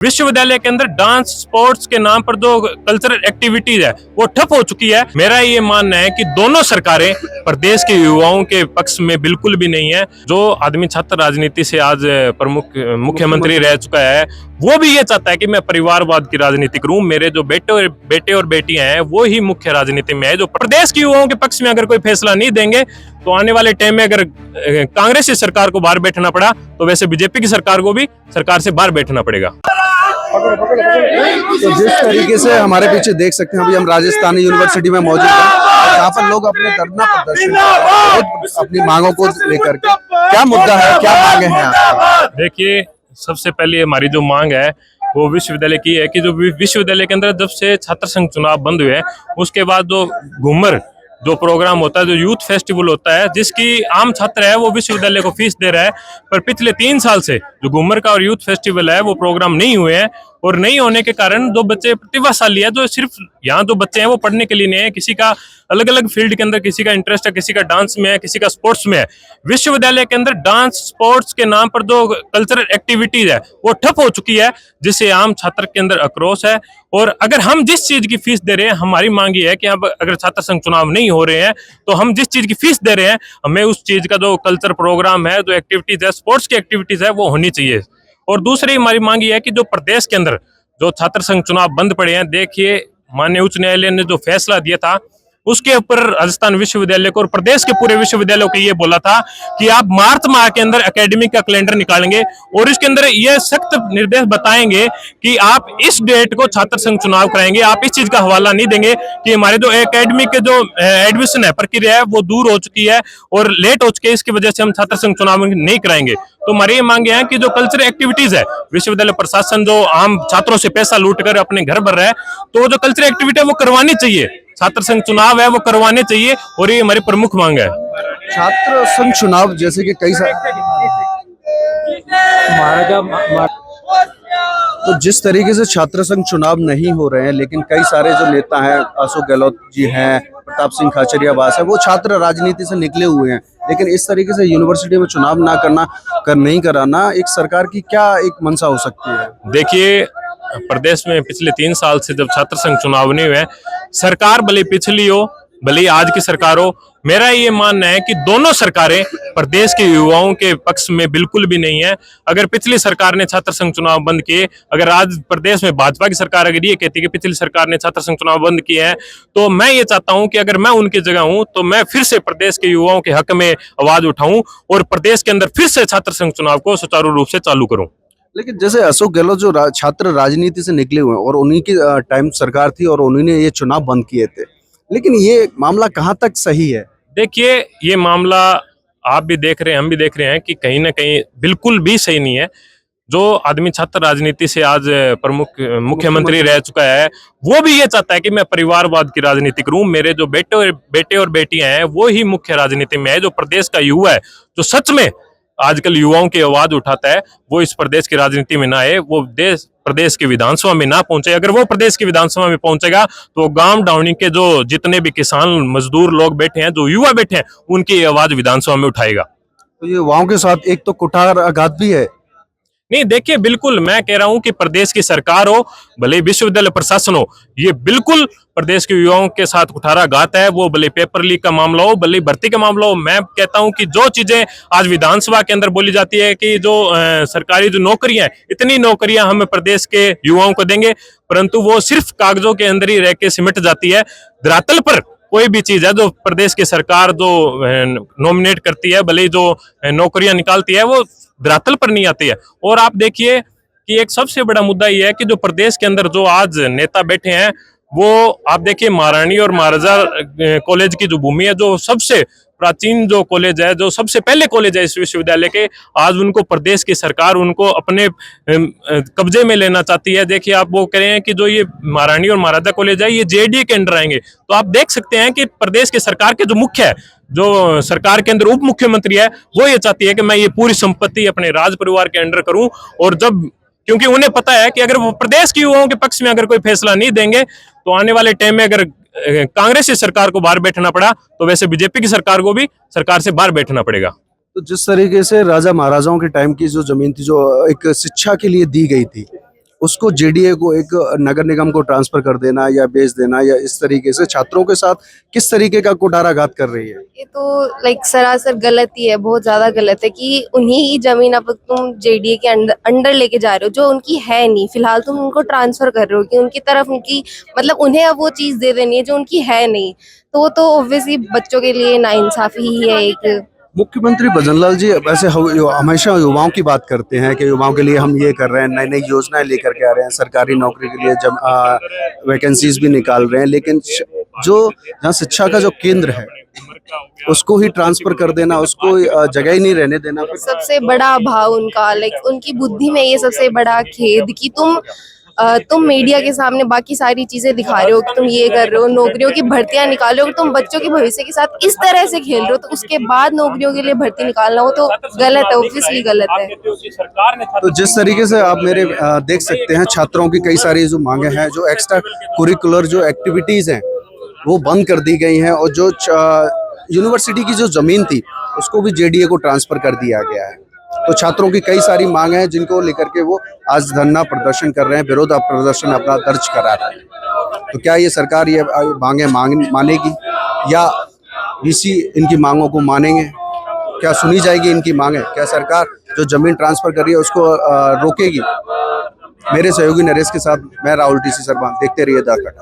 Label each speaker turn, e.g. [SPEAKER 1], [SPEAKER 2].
[SPEAKER 1] विश्वविद्यालय के अंदर डांस स्पोर्ट्स के नाम पर जो कल्चरल एक्टिविटीज है वो ठप हो चुकी है। मेरा ये मानना है कि दोनों सरकारें प्रदेश के युवाओं के पक्ष में बिल्कुल भी नहीं है। जो आदमी छात्र राजनीति से आज प्रमुख मुख्यमंत्री रह चुका है वो भी ये चाहता है कि मैं परिवारवाद की राजनीति करूं, मेरे जो बेटे और बेटियां हैं वो ही मुख्य राजनीति में है। जो प्रदेश के युवाओं के पक्ष में अगर कोई फैसला नहीं देंगे तो आने वाले टाइम में अगर कांग्रेस की सरकार को बाहर बैठना पड़ा तो वैसे बीजेपी की सरकार को भी सरकार से बाहर बैठना पड़ेगा।
[SPEAKER 2] तो जिस तरीके से हमारे पीछे देख सकते हैं, अभी हम राजस्थान यूनिवर्सिटी में मौजूद हैं, यहाँ पर लोग अपने धरना प्रदर्शन कर रहे हैं अपनी मांगों को लेकर के। क्या मुद्दा है, क्या मांगे हैं आपकी?
[SPEAKER 1] देखिए, सबसे पहले हमारी जो मांग है वो विश्वविद्यालय की है कि जो विश्वविद्यालय के अंदर जब से छात्र संघ चुनाव बंद हुए उसके बाद जो घूमर जो प्रोग्राम होता है, जो यूथ फेस्टिवल होता है, जिसकी आम छात्र है वो विश्वविद्यालय को फीस दे रहा है, पर पिछले 3 साल से जो घूमर का और यूथ फेस्टिवल है वो प्रोग्राम नहीं हुए हैं। और नहीं होने के कारण जो बच्चे प्रतिभाशाली है, जो सिर्फ यहाँ जो बच्चे हैं वो पढ़ने के लिए नहीं है, किसी का अलग अलग फील्ड के अंदर किसी का इंटरेस्ट है, किसी का डांस में है, किसी का स्पोर्ट्स में है। विश्वविद्यालय के अंदर डांस स्पोर्ट्स के नाम पर जो कल्चरल एक्टिविटीज है वो ठप हो चुकी है, जिससे आम छात्र के अंदर आक्रोश है। और अगर हम जिस चीज की फीस दे रहे हैं, हमारी मांग ये है कि अब अगर छात्र संघ चुनाव नहीं हो रहे हैं तो हम जिस चीज की फीस दे रहे हैं हमें उस चीज का जो कल्चर प्रोग्राम है, जो एक्टिविटीज है, स्पोर्ट्स की एक्टिविटीज है वो होनी चाहिए। और दूसरी हमारी मांग ये है कि जो प्रदेश के अंदर जो छात्र संघ चुनाव बंद पड़े हैं, देखिए माननीय उच्च न्यायालय ने जो फैसला दिया था उसके ऊपर राजस्थान विश्वविद्यालय को और प्रदेश के पूरे विश्वविद्यालयों को ये बोला था कि आप मार्च माह के अंदर एकेडमिक का कैलेंडर निकालेंगे और इसके अंदर ये सख्त निर्देश बताएंगे कि आप इस डेट को छात्र संघ चुनाव कराएंगे। आप इस चीज का हवाला नहीं देंगे कि हमारे जो एकेडमिक के जो एडमिशन है प्रक्रिया है वो दूर हो चुकी है और लेट हो चुकी है, इसकी वजह से हम छात्र संघ चुनाव नहीं कराएंगे। तो हमारी ये मांगे हैं कि जो कल्चरल एक्टिविटीज है, विश्वविद्यालय प्रशासन जो आम छात्रों से पैसा लूट कर अपने घर भर रहा है, तो जो कल्चरल एक्टिविटी है वो करवानी चाहिए। छात्र संघ चुनाव है वो करवाने चाहिए और ये हमारी प्रमुख मांग है।
[SPEAKER 2] छात्र संघ चुनाव जैसे कि कई तो जिस तरीके से छात्र संघ चुनाव नहीं हो रहे हैं, लेकिन कई सारे जो नेता हैं, अशोक गहलोत जी हैं, प्रताप सिंह खाचरियावास है, वो छात्र राजनीति से निकले हुए हैं, लेकिन इस तरीके से यूनिवर्सिटी में चुनाव ना करना नहीं कराना एक सरकार की क्या एक मंशा हो सकती है?
[SPEAKER 1] देखिए, प्रदेश में पिछले 3 साल से जब छात्र संघ चुनाव नहीं हुए, सरकार भले पिछली हो भले आज की सरकार हो, मेरा ये मानना है कि दोनों सरकारें प्रदेश के युवाओं के पक्ष में बिल्कुल भी नहीं है। अगर पिछली सरकार ने छात्र संघ चुनाव बंद किए, अगर आज प्रदेश में भाजपा की सरकार अगर ये कहती है कि पिछली सरकार ने छात्र संघ चुनाव बंद किए हैं, तो मैं ये चाहता हूं कि अगर मैं उनकी जगह हूं तो मैं फिर से प्रदेश के युवाओं के हक में आवाज उठाऊं और प्रदेश के अंदर फिर से छात्र संघ चुनाव को सुचारू रूप से चालू करूं।
[SPEAKER 2] लेकिन जैसे अशोक गहलोत जो छात्र राजनीति से निकले हुए हैं और उन्हीं की टाइम सरकार थी और उन्हीं ने ये चुनाव बंद किए थे, लेकिन ये मामला कहाँ तक सही है? देखिए,
[SPEAKER 1] ये मामला आप भी देख रहे हैं, हम भी देख रहे हैं कि कहीं ना कहीं बिल्कुल भी सही नहीं है। जो आदमी छात्र राजनीति से आज प्रमुख मुख्यमंत्री रह चुका है वो भी ये चाहता है कि मैं परिवारवाद की राजनीति करूं, मेरे जो बेटे और बेटियां हैं वो ही मुख्य राजनीति में है। जो प्रदेश का युवा है, जो सच में आजकल युवाओं की आवाज उठाता है, वो इस प्रदेश की राजनीति में ना आए, वो प्रदेश की विधानसभा में ना पहुंचे। अगर वो प्रदेश की विधानसभा में पहुंचेगा तो गांव डाउनी के जो जितने भी किसान मजदूर लोग बैठे हैं, जो युवा बैठे हैं, उनकी आवाज विधानसभा में उठाएगा।
[SPEAKER 2] तो ये युवाओं के साथ एक तो कुठाराघात भी है।
[SPEAKER 1] नहीं, देखिए, बिल्कुल मैं कह रहा हूं कि प्रदेश की सरकार हो भले विश्वविद्यालय प्रशासन हो, ये बिल्कुल प्रदेश के युवाओं के साथ कुठाराघात है। वो भले पेपर लीक का मामला हो, भले भर्ती का मामला हो। मैं कहता हूं कि जो चीजें आज विधानसभा के अंदर बोली जाती है कि जो सरकारी जो नौकरियां हैं, इतनी नौकरियां हम प्रदेश के युवाओं को देंगे, परंतु वो सिर्फ कागजों के अंदर ही रह के सिमट जाती है। धरातल पर कोई भी चीज है जो प्रदेश की सरकार जो नॉमिनेट करती है, भले जो नौकरियां निकालती है, वो धरातल पर नहीं आती है। और आप देखिए कि एक सबसे बड़ा मुद्दा ये है कि जो प्रदेश के अंदर जो आज नेता बैठे हैं, वो आप देखिए महारानी और महाराजा कॉलेज की जो भूमि है, जो सबसे प्राचीन जो कॉलेज है, जो सबसे पहले कॉलेज है इस विश्वविद्यालय के, आज उनको प्रदेश की सरकार उनको अपने कब्जे में लेना चाहती है। देखिए, आप वो कह रहे हैं कि जो ये महारानी और महाराजा कॉलेज है ये जेडीए के अंडर आएंगे, तो आप देख सकते हैं कि प्रदेश की सरकार के जो मुख्य है, जो सरकार के अंदर उप मुख्यमंत्री है, वो ये चाहती है कि मैं ये पूरी संपत्ति अपने राज परिवार के अंडर करूं। और जब क्योंकि उन्हें पता है कि अगर वो प्रदेश के युवाओं के पक्ष में अगर कोई फैसला नहीं देंगे तो आने वाले टाइम में अगर कांग्रेस की सरकार को बाहर बैठना पड़ा तो वैसे बीजेपी की सरकार को भी सरकार से बाहर बैठना पड़ेगा।
[SPEAKER 2] तो जिस तरीके से राजा महाराजाओं के टाइम की जो जमीन थी, जो एक शिक्षा के लिए दी गई थी, उसको जेडीए को एक नगर निगम को ट्रांसफर कर देना या बेच देना, या इस तरीके से छात्रों के साथ किस तरीके का कुठाराघात कर रही है?
[SPEAKER 3] ये तो लाइक सरासर गलत ही है, बहुत ज्यादा गलत है कि उन्हीं की जमीन अब तुम जेडीए के अंडर लेके जा रहे हो जो उनकी है नहीं। फिलहाल तुम उनको ट्रांसफर कर रहे हो कि उनकी तरफ उनकी मतलब उन्हें अब वो चीज दे देनी है जो उनकी है नहीं, तो वो तो ऑब्वियसली बच्चों के लिए नाइंसाफी ही है एक।
[SPEAKER 2] मुख्यमंत्री भजनलाल जी वैसे हमेशा युवाओं की बात करते हैं कि युवाओं के लिए हम ये कर रहे हैं, नई नई योजनाएं लेकर के आ रहे हैं, सरकारी नौकरी के लिए वैकेंसीज भी निकाल रहे हैं, लेकिन जो जहाँ शिक्षा का जो केंद्र है उसको ही ट्रांसफर कर देना, उसको जगह ही नहीं रहने देना।
[SPEAKER 3] सबसे बड़ा अभाव उनका, लाइक उनकी बुद्धि में ये सबसे बड़ा खेद कि तुम मीडिया के सामने बाकी सारी चीजें दिखा रहे हो कि तुम ये कर रहे हो, नौकरियों की भर्तियां निकाल रहे हो, तुम बच्चों के भविष्य के साथ इस तरह से खेल रहे हो, तो उसके बाद नौकरियों के लिए भर्ती निकालना वो तो गलत है, ऑब्वियसली गलत है।
[SPEAKER 2] तो जिस तरीके से आप मेरे देख सकते हैं, छात्रों की कई सारी जो मांगे हैं, जो एक्स्ट्रा कुरिकुलर जो एक्टिविटीज हैं वो बंद कर दी गई हैं, और जो यूनिवर्सिटी की जो जमीन थी उसको भी जेडीए को ट्रांसफर कर दिया गया है। तो छात्रों की कई सारी मांग हैं जिनको लेकर के वो आज धरना प्रदर्शन कर रहे हैं, विरोध प्रदर्शन अपना दर्ज करा रहे हैं। तो क्या ये सरकार ये मांगे मानेगी या वीसी इनकी मांगों को मानेंगे? क्या सुनी जाएगी इनकी मांगे? क्या सरकार जो जमीन ट्रांसफर कर रही है उसको रोकेगी? मेरे सहयोगी नरेश के साथ मैं राहुल टीसी शर्मा, देखते रहिए द कट।